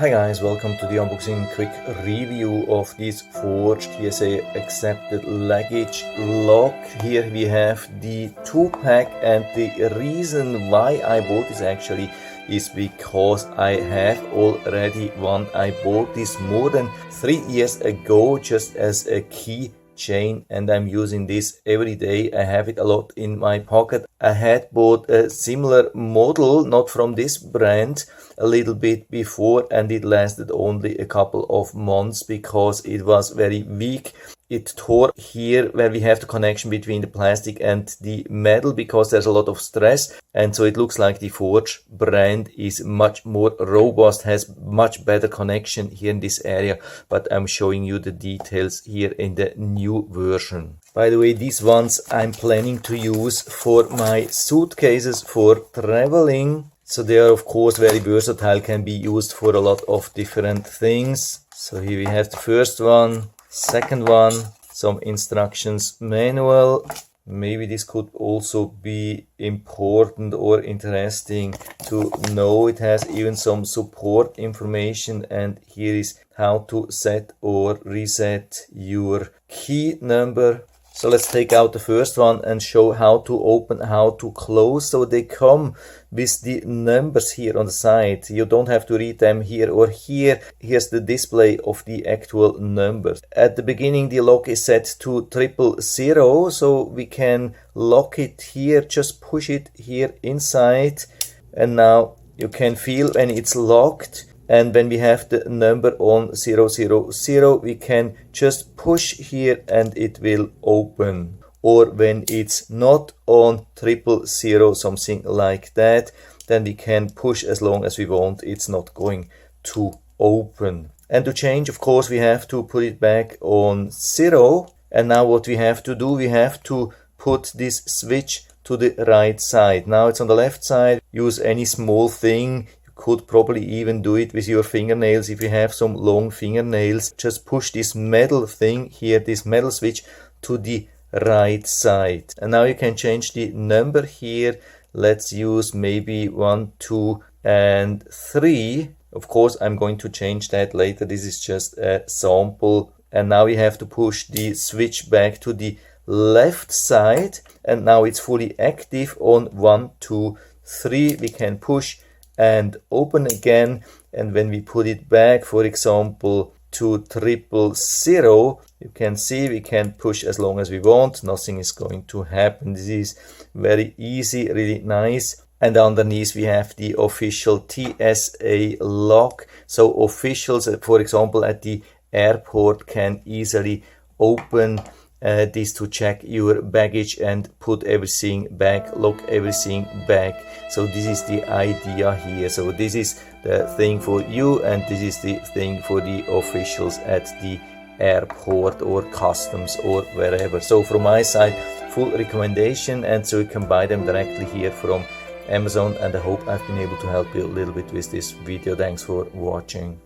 Hi guys, welcome to the unboxing quick review of this forged TSA accepted luggage lock. Here we have the 2-pack, and the reason why I bought this actually is because I have already one. I bought this more than 3 years ago just as a key chain, and I'm using this every day. I have it a lot in my pocket. I had bought a similar model, not from this brand, a little bit before, and it lasted only a couple of months because it was very weak. It tore here where we have the connection between the plastic and the metal because there's a lot of stress, and so it looks like the Forge brand is much more robust, has much better connection here in this area, but I'm showing you the details here in the new version. By the way, these ones I'm planning to use for my suitcases for traveling. So they are of course very versatile, can be used for a lot of different things. So here we have the first one, second one, some instructions manual. Maybe this could also be important or interesting to know. It has even some support information, and here is how to set or reset your key number. So let's take out the first one and show how to open, how to close. So they come with the numbers here on the side. You don't have to read them here or here. Here's the display of the actual numbers. At the beginning, the lock is set to 000, so we can lock it here. Just push it here inside, and now you can feel when it's locked. And when we have the number on 000, we can just push here and it will open. Or when it's not on 000, something like that, then we can push as long as we want. It's not going to open. And to change, of course, we have to put it back on 0. And now what we have to do, we have to put this switch to the right side. Now it's on the left side. Use any small thing. Could probably even do it with your fingernails if you have some long fingernails. Just push this metal thing here, this metal switch, to the right side. And now you can change the number here. Let's use maybe 1, 2, and 3. Of course, I'm going to change that later. This is just a sample. And now we have to push the switch back to the left side. And now it's fully active on 1, 2, 3. We can push and open again, and when we put it back, for example, to 000, you can see we can push as long as we want. Nothing is going to happen. This is very easy, really nice. And underneath we have the official TSA lock. So officials, for example, at the airport can easily open this to check your baggage and put everything back, lock everything back. So this is the idea here. So this is the thing for you, and this is the thing for the officials at the airport or customs or wherever. So from my side, full recommendation, and so you can buy them directly here from Amazon. And I hope I've been able to help you a little bit with this video. Thanks for watching.